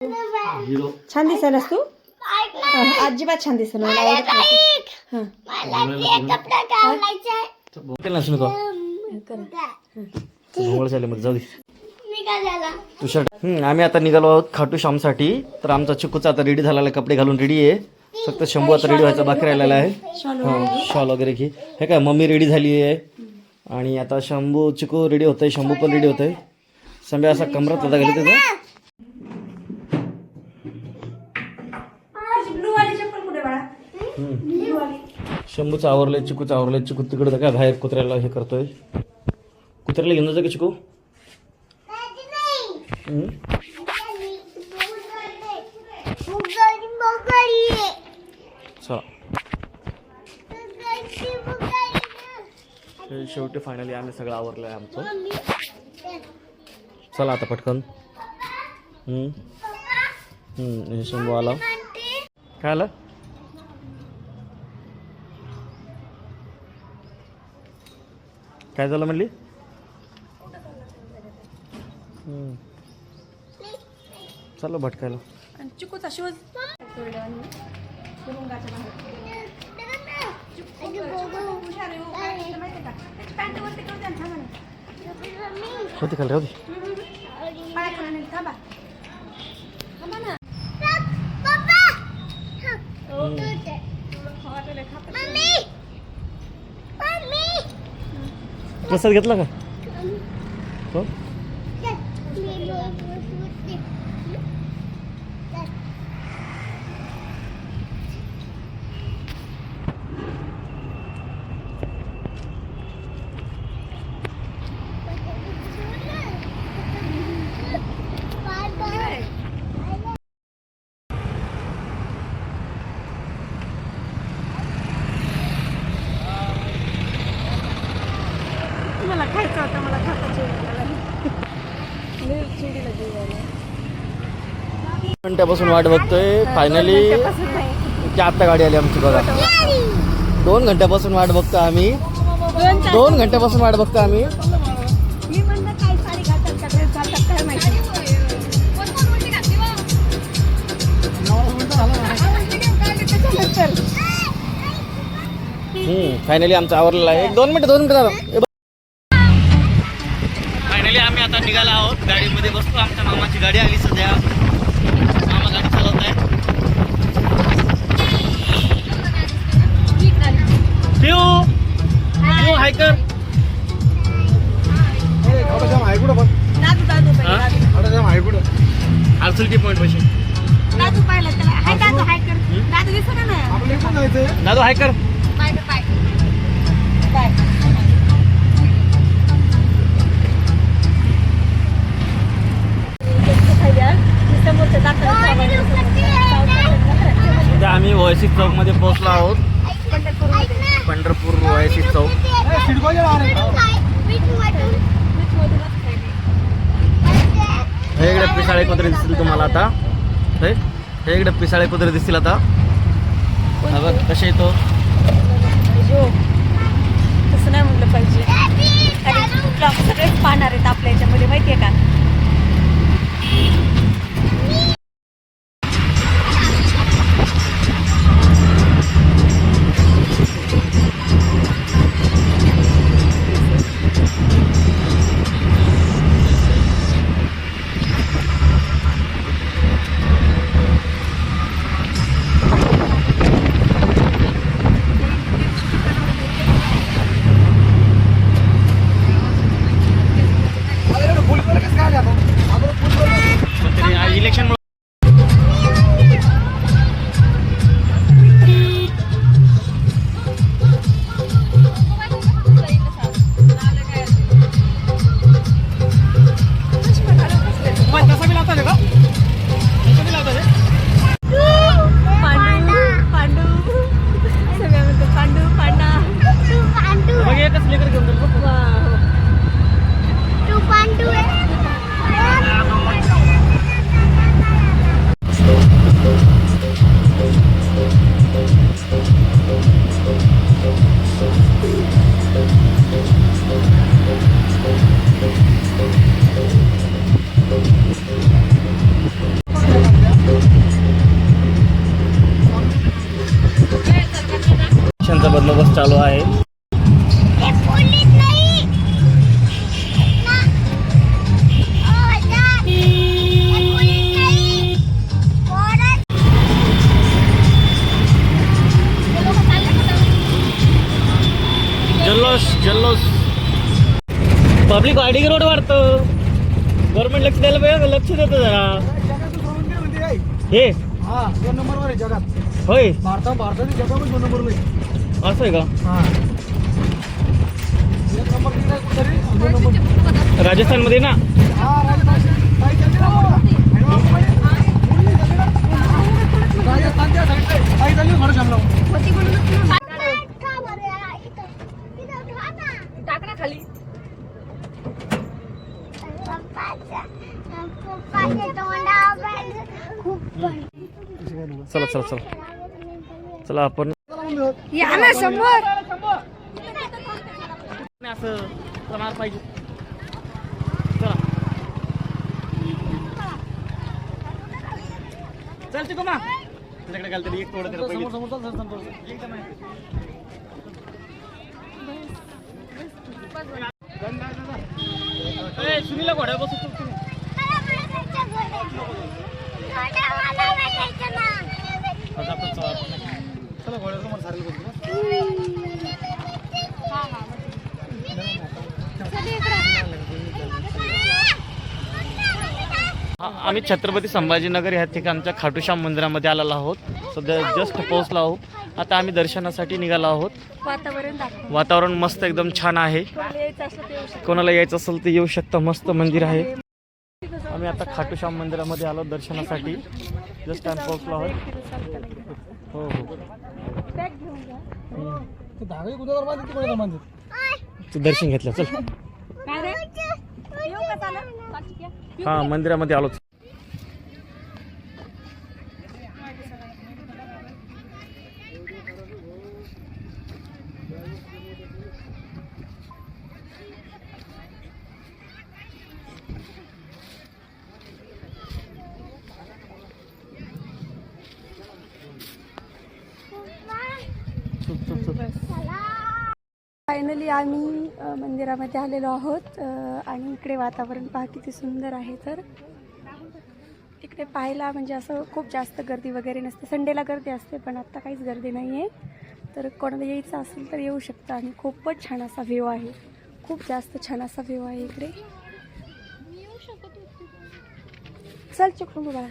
छान दिसायलास तू. अजिबात छान दिसेल मला आवडत आम्ही आता निघालो आहोत खाटू श्यामसाठी. तर आमचा चिकूचा आता रेडी झालेला, कपडे घालून रेडी आहे. फक्त शंभू आता रेडी व्हायचा बाकी राहिलेला आहे. शॉल वगैरे घे. हे काय मम्मी रेडी झाली आहे आणि आता शंभू चिकू रेडी होतंय, शंभू पण रेडी होतंय. संभ्या असा कमरात होता गेला त्याचा. शंभूचं आवरलंय, चिकूचं आवरलंय. चिकू तिकडे काय बाहेर कुत्र्याला हे करतोय. कुत्र्याला घेऊन जायचं का चिकू? शेवटी फायनली आम्ही सगळं आवरलंय आमचं. चला आता पटकन. शंभू आला. काय आलं? काय झालं म्हणली? चला भटकायला. चिकूचा शोध होती खाली होती. प्रसाद घेतला का? हो. मला खायचं होतं, मला घंट्यापासून वाट बघतोय. फायनली आता गाडी आली आमची बघा. 2 घंट्यापासून वाट बघतो आम्ही. 2 घंट्यापासून वाट बघतो आम्ही. फायनली आमचं आवरलेलं आहे. 2 मिनिटं झालं. फायनली आम्ही आता निघाला आहोत. गाडीमध्ये बसतो. आमच्या मामाची गाडी आली सध्या. मामा गाडी चालवत आहे. हायकर आरसुलटी पॉइंट पाशी. दादू हायकर. सध्या आम्ही वयसी चौक मध्ये पोहोचलो आहोत. पंढरपूर वयसी चौक. हे इकडे पिसाळे कुत्रे दिसतील तुम्हाला आता. हे इकडे पिसाळे कुत्रे दिसतील आता. बघ कसे येतो. तसं नाही म्हटलं पाहिजे, कारण सगळेच पाहणार आहेत आपल्या याच्यामध्ये, माहितीये का. पोलिसांचा बंदोबस्त चालू आहे. जल्लोष पब्लिक आयडी रोड वाढतं. गव्हर्नमेंट लक्ष द्यायला पाहिजे, लक्ष देतं जरा. हे 2 नंबरवर आहे जगात. होय भारतातील जगामध्ये 2 नंबरवर आहे. असं आहे का? एक नंबर तिकडे कुठेतरी, 2 नंबर राजस्थानमध्ये ना. राजस्थानच्या साईडला काही झाली खरं जमलं. टाकणा खाली. चला चला चला चला आपण या ना समोर. असं करणार पाहिजे. चला चल चिको मा तुझ्याकडे घाल तरी एक थोडं तरी पहिले. सुनीला घोड्या बसू तू. चला घोड्या तुम्हाला सारेल बसू. आम्ही छत्रपती संभाजीनगर ह्या ठिकाणच्या खाटूश्याम मंदिरामध्ये आलेलो आहोत. सध्या जस्ट पोहोचलो आहोत. आता आम्ही दर्शनासाठी निघालो आहोत. वातावरण मस्त एकदम छान आहे. कोणाला यायचं असेल तर येऊ शकता. मस्त मंदिर आहे. आम्ही आता खाटूश्याम मंदिरामध्ये आलो दर्शनासाठी. जस्ट आम्ही पोहोचलो आहोत. हो हो तू दर्शन घेतलं चल. हा मंदिरामध्ये आलो. फायनली आम्ही मंदिरामध्ये आलेलो आहोत. आणि इकडे वातावरण पहा किती सुंदर आहे. तर इकडे पाहायला म्हणजे असं खूप जास्त गर्दी वगैरे नसते. संडेला गर्दी असते पण आत्ता काहीच गर्दी नाही आहे. तर कोणाला यायचं असेल तर येऊ शकतं. आणि खूपच छान असा व्ह्यू आहे. खूप जास्त छान असा व्ह्यू आहे इकडे. चल चुकून बाळा.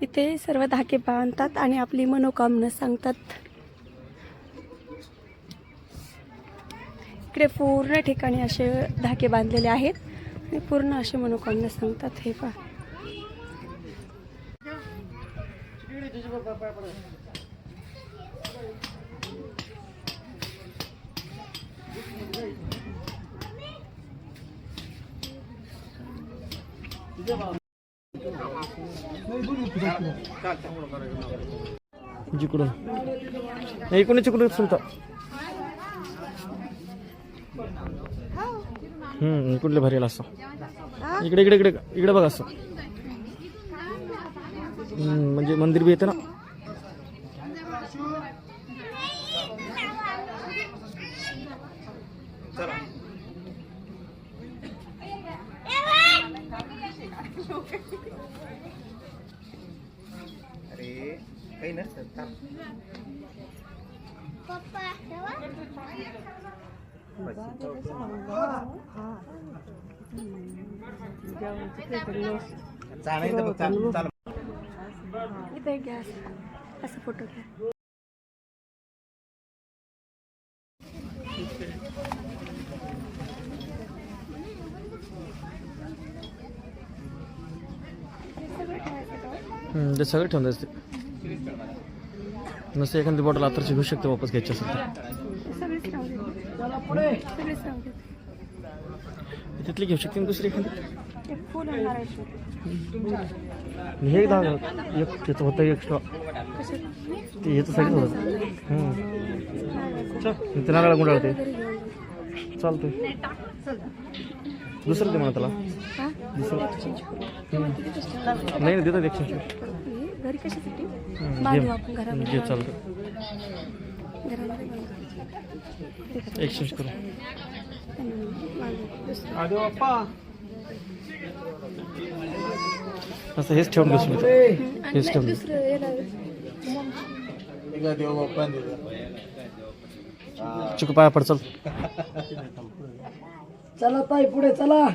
इथे सर्व धागे बांधतात आणि आपली मनोकामना सांगतात. इकडे पूर्ण ठिकाणी असे धागे बांधलेले आहेत आणि पूर्ण असे मनोकामना सांगतात. हे पहा. जिकडून इकडून चिकडून सुलता. इकडले भरेल असं. इकडे इकडे इकडे इकडे बघ असं. म्हणजे मंदिर बी येते ना. काही नसतं. इथे घ्या असं फोटो घ्या. ते सगळं ठेवून असते. नसतं एखादी बॉटल आताची घेऊ शकते वापस घ्यायची असेल तर. तिथली घेऊ शकते दुसरी एखादी. हे धागा एक त्याचं होतं एक्स्ट्रा. ते याचं साईड होतं. ते नारळा गुंडाळते चालतंय. दुसरं ते म्हणा त्याला. दुसरं नाही देतात 100. घरी कशासाठी बांधू आपण घरामध्ये घे चालतं घरामध्ये बांधू. एक्सचेंज करू बांधू. दुसरं. आदो बाप्पा असं हेच ठेवून घेऊ सुमित्रा. आणि हेच नाही, ठेवून दुसरं याला देव बाप्पा चिकू पाया पड चल. चला ताई पुढे चला.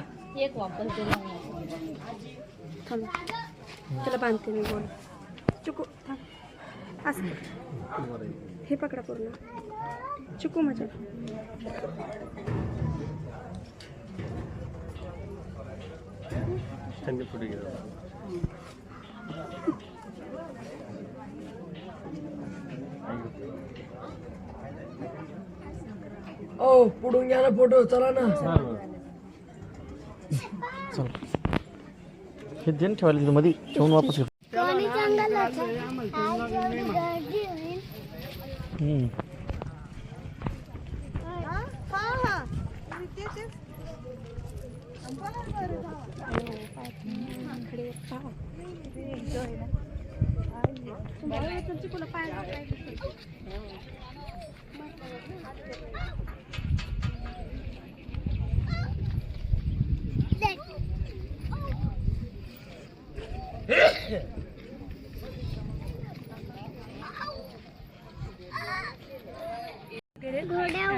थांब त्याला बांधते मी बोल चुकू थांब असं हे पकडा पूर्ण चुकू माझ्या ओ पुढून घ्या ना फोटो चला ना. चल हे देन ठेवायला मध्ये ठेवून वापस घेऊ.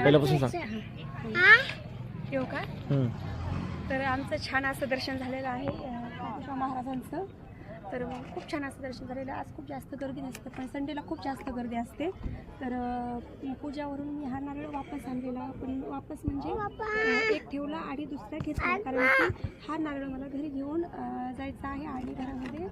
पहिल्यापासून सांग. येऊ का तर आमचं छान असं दर्शन झालेलं आहे खाटूश्याम महाराजांचं. तर खूप छान असं दर्शन झालेलं आहे. आज खूप जास्त गर्दी नसते पण संडेला खूप जास्त गर्दी असते. तर पूजावरून मी हा नारळ वापस आणलेला पण वापस म्हणजे एक ठेवला आणि दुसरा घेतला कारण की हा नारळ मला घरी घेऊन जायचा आहे आणि घरामध्ये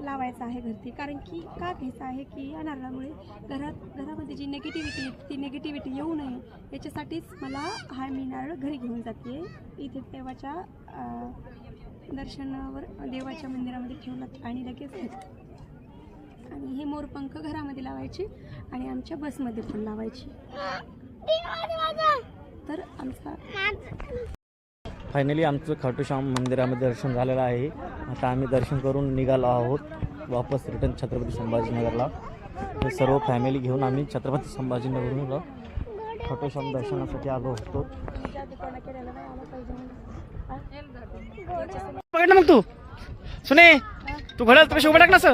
लावायचा आहे घरती. कारण की का घ्यायचं आहे की या नारळामुळे घरामध्ये जी निगेटिव्हिटी ती निगेटिव्हिटी येऊ नये याच्यासाठीच मला हा मी नारळ घरी घेऊन जाते. इथे देवाच्या दर्शनावर देवाच्या मंदिरामध्ये ठेवला आणि लगेच घेतलं. आणि हे मोरपंख घरामध्ये लावायचे आणि आमच्या बसमध्ये पण लावायचे. तर आमचा फायनली आमचं खाटूश्याम मंदिरामध्ये दर्शन झालेलं आहे. आता आम्ही दर्शन करून निघालो आहोत वापस रिटर्न छत्रपती संभाजीनगरला. हे सर्व फॅमिली घेऊन आम्ही छत्रपती संभाजीनगरला खाटूश्याम दर्शनासाठी आलो होतो. पकड ना मग तू सुने तू घड्याळ कशी उभं टाक ना सर.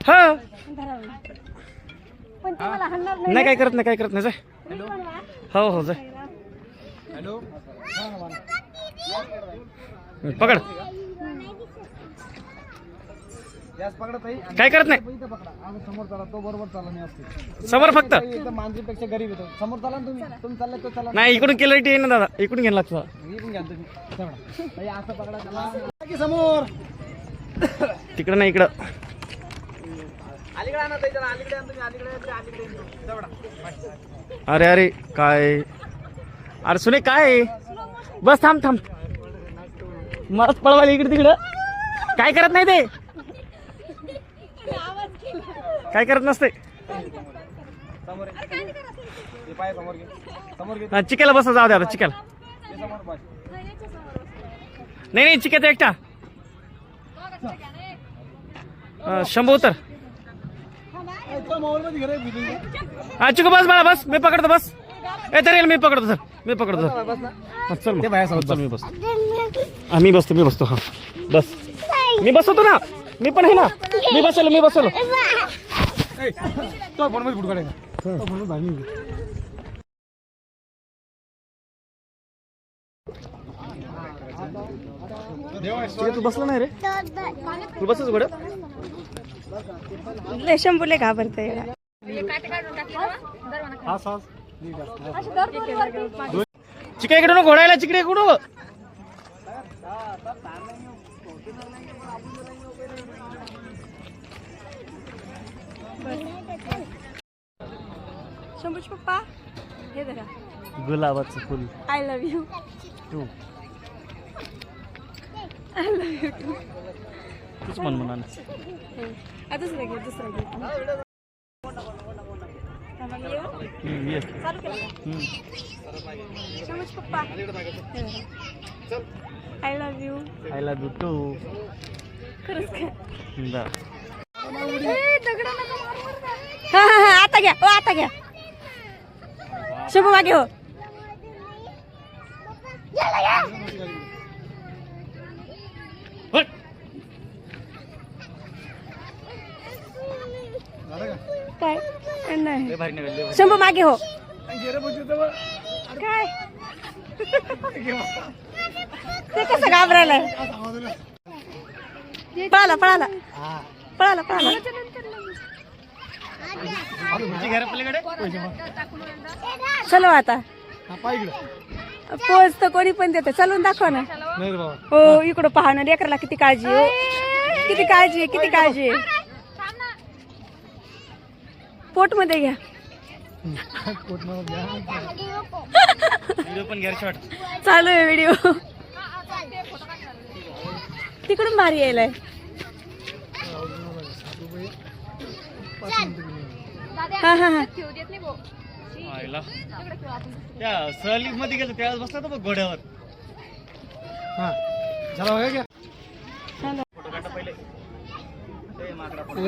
हा पण ते मला हाणणार नाही. नाही काय करत नाही काय करत नाही जाय. हो हो जाय हॅलो पकड यास पकडा ताई. काय करत नाही इथं पकडा. आम्ही समोर चला तो बरोबर चालला नाही असते. समोर फक्त एकदम मांजरीपेक्षा गरीब येतो. समोर चला ना तुम्ही चालले तो चला. नाही इकडून केलं टी ना दादा इकडून घ्यायला लागतं. इकडून घ्या तुम्ही. चला. ताई असं पकडा चला की समोर. तिकडं नाही इकडं. अलीकडे आणा ताई जरा अलीकडे आणा तुम्ही अलीकडे चला. अरे अरे काय अरे सुने काय बस थांब थांब मलाच पळवायला इकडे तिकडं. काय करत नाही ते काय करत नसते. समोर हे पाय समोर घे. समोर घे. हा, चिक्याला बसा जाऊ दे आता चिक्याला. हे समोर पाय. नाही नाही चिक्याचा एकटा शंभू उतर. इथं मोबाईल मध्ये घे रे बिलिंग. हा चिकू बस बाळा बस मी पकडतो बस. ए धरेल मी पकडतो सर मी पकडतो सर. हा, चल मग. चल मी बसतो. मी बसतो हा बस मी बसवतो ना मी पण आहे ना मी बसवलो. तो फोन मध्ये फुट काढायचा. तो फोन मध्ये भांडण. तू बसला नाही रे तू बसच घोड. लय शंभूले घाबरते. चिकडे इकडून घोडायला चिकडे इकडून. शंभूचे पप्पा हे धरा गुलाबाचं फुल. I love you. तू आय लव्ह यू टू. तूच म्हण म्हणा. दुसरं घे. चालू केलं शंभूचे पप्पा I love you. I love you too. खरंच काय हा हा हा आता घ्या, ओ आता घ्या. शंभू मागे हो. काय नाही शंभू मागे हो. काय ते कसं घाबरायलाय. पळाला पळाला पळाला पळाला. चलो आता पोच तर कोणी पण देते. चलून दाखवा ना. हो इकडं पहा ना लेकराला किती काळजी आहे. किती काळजी आहे, किती काळजी आहे. पोट मध्ये घ्या. चालू आहे व्हिडिओ. तिकडून भारी यायलाय. हा हा हा सहली मध्ये गेलो त्यावेळेस बसला तर घोड्यावर.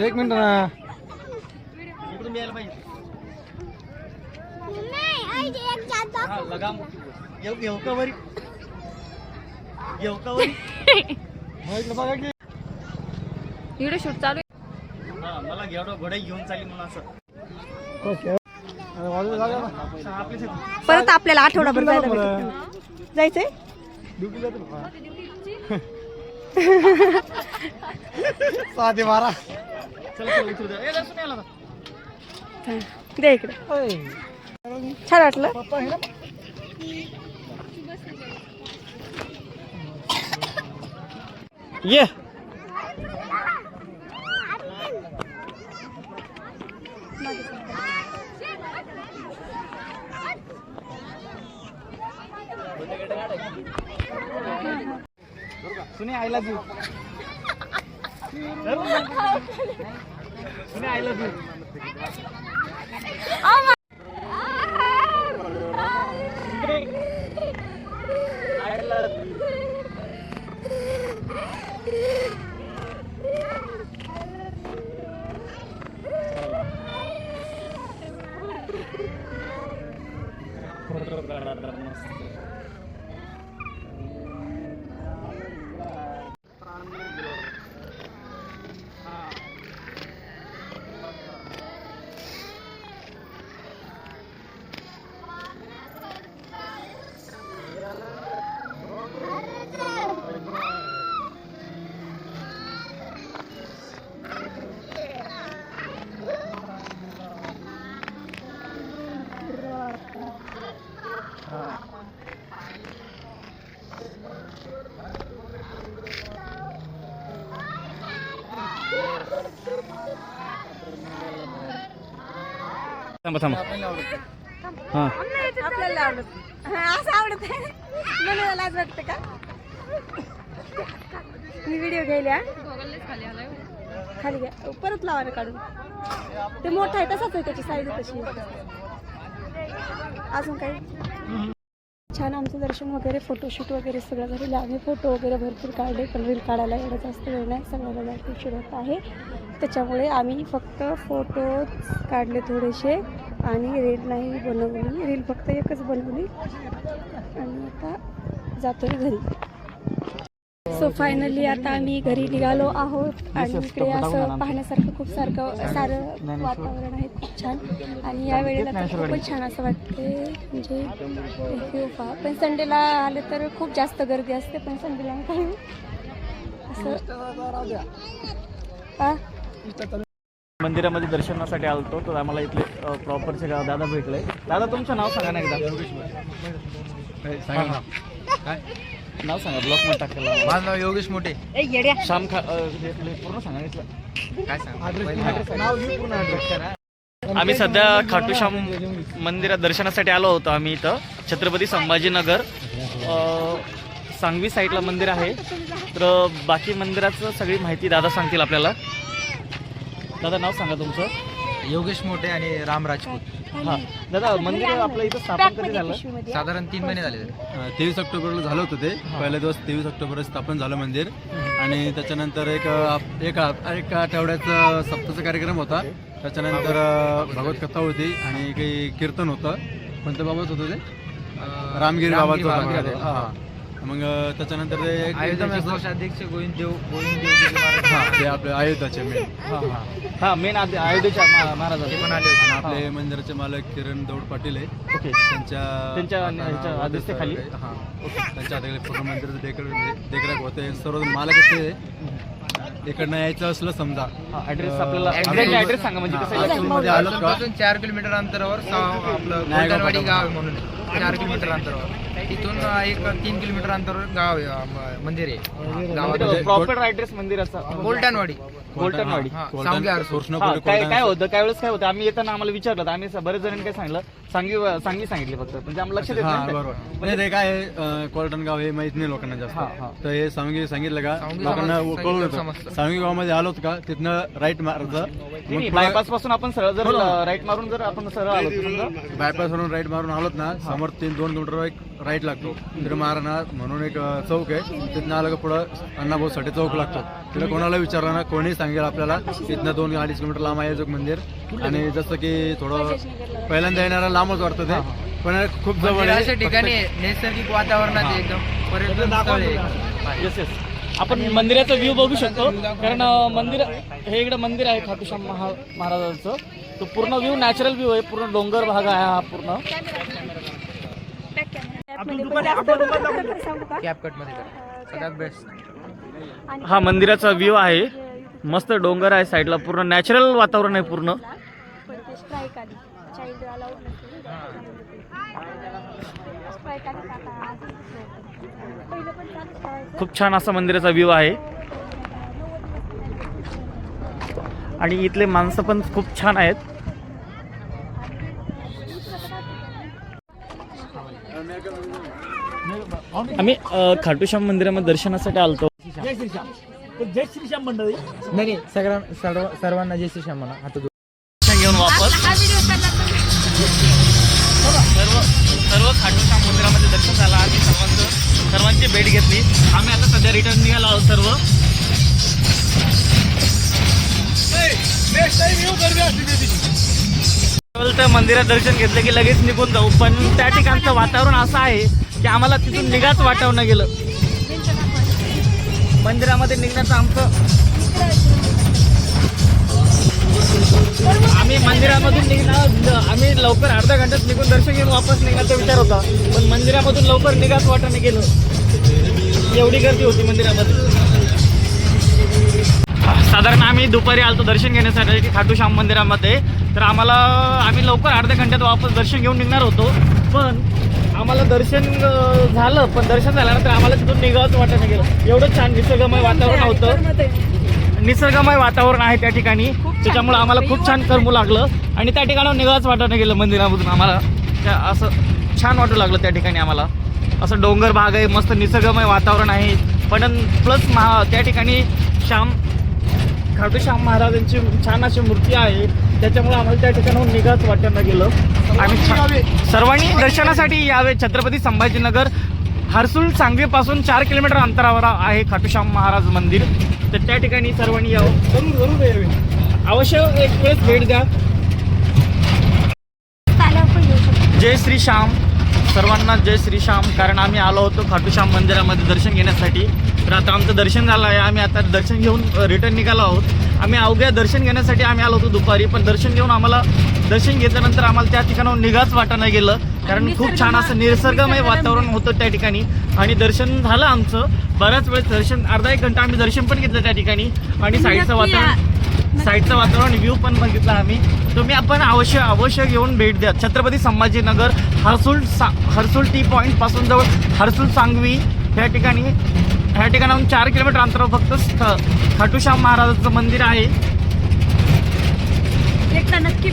एक मिनिट ना. इकडून यायला पाहिजे. लगाम येऊ का वरी. येऊ का वरी. व्हिडिओ शूट चालू आहे. मला घेऊन घोड्या घेऊन चालली म्हणून असं. परत आपल्याला आठवडाभर जायला भेटेल. जायचंय. साधे बारा. दे इकडे. छान वाटलं. ये सुने आय लव यू. सुने आय लव यू. थांबा थांबा. हा आपल्याला आवडत. असं आवडत आहे. मला लाज वाटते का. मी व्हिडिओ घ्यायला खाली घ्या. परत लावा ना काढून. ते मोठं आहे तसंच आहे. त्याची साईज तशी. अजून काही छान आमचं दर्शन वगैरे फोटोशूट वगैरे सगळं झालेलं. आम्ही फोटो वगैरे भरपूर काढले पण रील काढायला एवढं जास्त वेळ नाही. सगळ्याला जास्त उशीर होत आहे. त्याच्यामुळे आम्ही फक्त फोटोज काढले थोडेसे आणि रील नाही बनवली. रील फक्त एकच बनवली आणि आता जातोय घरी. सो फायनली आता आम्ही घरी निघालो आहोत आणि इकडे असं पाहण्यासारखं खूप सारं वातावरण आहे. खूप छान आणि या वेळेला तर खूपच छान असं वाटते. म्हणजे पण संडेला आले तर खूप जास्त गर्दी असते. पण संडेला काही असं मंदिरामध्ये दर्शनासाठी आलतो तर आम्हाला इथले प्रॉपरचे दादा भेटले. दादा तुमचं नाव सांगा ना एकदा. नाव सांगा. ब्लॉक मध्ये टाकलेलं. माझं नाव योगेश मोठे. श्याम पूर्ण सांगा इथलं काय सांग. आम्ही सध्या खाटू श्याम मंदिरात दर्शनासाठी आलो होतो. आम्ही इथं छत्रपती संभाजीनगर सांगवी साईडला मंदिर आहे. तर बाकी मंदिराचं सगळी माहिती दादा सांगतील आपल्याला. दादा नाव सांगा तुमचं. योगेश मोठे आणि राम राजपूत. हा दादा, मंदिर आपलं इथं स्थापन कधी झालं? साधारण 3 महिने झाले. 23 ऑक्टोबरला झालं होतं ते. पहिल्या दिवस 23 ऑक्टोबर स्थापन झालं मंदिर आणि त्याच्यानंतर एक आठवड्याचा सप्ताहाचा कार्यक्रम होता. त्याच्यानंतर भगवत कथा होती आणि काही कीर्तन होतं. कोणत्या बाबत होतं ते? रामगिरी बाबाचं होतं. हां, मग त्याच्यानंतर ते अध्यक्ष गोविंद देव हां, ते आपले अयोध्याचे मेन हा मेन अयोध्येच्या महाराजाचे पण आले होते. आणि आपले मंदिराचे मालक किरण दौड पाटील आहे. ओके. त्यांच्या आदेशाखाली? हां, त्यांच्या हाताखाली पूर्ण मंदिराचं देखरेख होते. सर्व मालक ते इकडनं यायचं असलं समजा ॲड्रेस आपल्याला ॲड्रेस सांगा म्हणजे कसं येईल? मध्ये आलं का 4 किलोमीटर अंतरावर आपलं गोल्डनवाडी गाव आहे म्हणून 4 किलोमीटर अंतरावर. तिथून 3 किलोमीटर अंतरावर गाव आहे, मंदिर आहे गावात. प्रॉपर ॲड्रेस मंदिराचा गोल्डनवाडी. गोल्डनवाडी. कृष्ण काय होतं त्यावेळेस काय होतं, आम्ही येताना आम्हाला विचारलं तर आम्ही बरेच जणांनी काय सांगितलं, सांगी सांगितले फक्त, म्हणजे आम्हाला लक्षात येत हा नाही. बरोबर. म्हणजे ते काय आहे, कोलटण गाव हे माहित नाही लोकांना हा, जास्त. हा. तर हे सांगितलं का लोकांना कळून येतं. सांगी गावामध्ये आलो का तिथनं राईट मारायचं. बायपास पासून आपण सरळ जर राईट मारून जर आपण सरळ आलो तर समजा बायपास वरून राईट मारून आलोत ना, समोर 2 किलोमीटर एक राईट लागतो. तिथे महाराणा म्हणून एक चौक आहे. तिथनं आलं का पुढं अण्णाभाऊसाठी चौक लागतो. तिथे कोणाला विचारलं ना कोणी सांगेल आपल्याला तिथनं 2-2.5 किलोमीटर लांब आहे मंदिर. आणि जसं की थोडं पहिल्यांदा येणारा लांबच वाटतं ते, पण खूप जवळ आहे. अशा ठिकाणी नैसर्गिक वातावरणात एकदम पर्यटन स्थळ आहे. Yes yes. आपण मंदिराचा व्ह्यू बघू शकतो, कारण मंदिर हे इकडे मंदिर आहे खाटूश्याम महाराजांचं. तो पूर्ण व्ह्यू नॅचरल व्ह्यू आहे, पूर्ण डोंगर भाग आहे हा पूर्ण. कॅपकट मध्ये करा. सगळ्यात बेस्ट. हा मंदिराचा व्ह्यू आहे, मस्त डोंगर आहे साईडला, पूर्ण नॅचरल वातावरण आहे पूर्ण. खूप छान असा मंदिराचा व्ह्यू आहे आणि इथले माणसं पण खूप छान आहेत. आम्ही खाटूश्याम मंदिरामध्ये दर्शनासाठी आलतो. जय श्रीश्याम मंडळी. नाही सर्वांना जय श्री श्याम म्हणा. हात घेऊन वापस सर्व खाटूश्याम मंदिरामध्ये दर्शन झालं. आम्ही सर्वांची भेट घेतली. आम्ही आता सध्या रिटर्न निघालो आहोत सर्व. तर मंदिरात दर्शन घेतलं की लगेच निघून जाऊ, पण त्या ठिकाणचं वातावरण असं आहे की आम्हाला तिथून निघाच वाटवणं गेलं. मंदिरामध्ये निघण्याचं आम्ही मंदिरामधून निघणार, आम्ही लवकर अर्ध्या घंट्यात निघून दर्शन घेऊन वापस निघण्याचा विचार होता, पण मंदिरामधून लवकर निघाच वाटणं गेलं. एवढी गर्दी होती मंदिरामध्ये. साधारण आम्ही दुपारी आलतो दर्शन घेण्यासाठी खाटूश्याम मंदिरामध्ये. तर आम्ही लवकर अर्ध्या घंट्यात वापस दर्शन घेऊन निघणार होतो, पण आम्हाला दर्शन झालं, पण दर्शन झाल्यानंतर आम्हाला तिथून निघावंच वाटणं गेलं. एवढं छान निसर्गमय वातावरण होतं. निसर्गमय वातावरण आहे त्या ठिकाणी, त्याच्यामुळे आम्हाला खूप छान करमू लागलं आणि त्या ठिकाणावर निघावंच वाटणं गेलं मंदिरामधून. आम्हाला असं छान वाटू लागलं त्या ठिकाणी. आम्हाला असं डोंगर भाग आहे, मस्त निसर्गमय वातावरण आहे, पण प्लस त्या ठिकाणी खाटूश्याम महाराजांची छान अशी मूर्ती आहे, त्याच्यामुळे आम्हाला त्या ठिकाणाहून निघाच वाटणं गेलं. आम्ही सर्वांनी दर्शनासाठी यावे. छत्रपती संभाजीनगर हर्सुल सांगवीपासून 4 किलोमीटर अंतरावर आहे खाटूश्याम महाराज मंदिर. तर त्या ठिकाणी सर्वांनी यावं. अवश्य एक वेळेस भेट द्या. जय श्री श्याम सर्वांना, जय श्री श्याम. कारण आम्ही आलो होतो खाटूश्याम मंदिरामध्ये दर्शन घेण्यासाठी. तर आता आमचं दर्शन झालं आहे. आम्ही आता दर्शन घेऊन रिटर्न निघालो आहोत. आम्ही अवघ्या दर्शन घेण्यासाठी आम्ही आलो होतो दुपारी, पण दर्शन घेतल्यानंतर आम्हाला त्या ठिकाणाहून निघाच वाटणं गेलं, कारण खूप छान असं निसर्गमय वातावरण होतं त्या ठिकाणी. आणि दर्शन झालं आमचं बऱ्याच वेळेस. दर्शन अर्धा 1 घंटा आम्ही दर्शन पण घेतलं त्या ठिकाणी आणि साईडचं वातावरण व्ह्यू पण बघितला आम्ही. तुम्ही आपण अवश्य घेऊन भेट द्या. छत्रपती संभाजीनगर हर्सुल टी पॉईंट पासून जवळ हर्सुल सांगवी ह्या ठिकाणाहून 4 किलोमीटर अंतरावर फक्त खाटूश्याम महाराजांचं मंदिर आहे. एकदा नक्की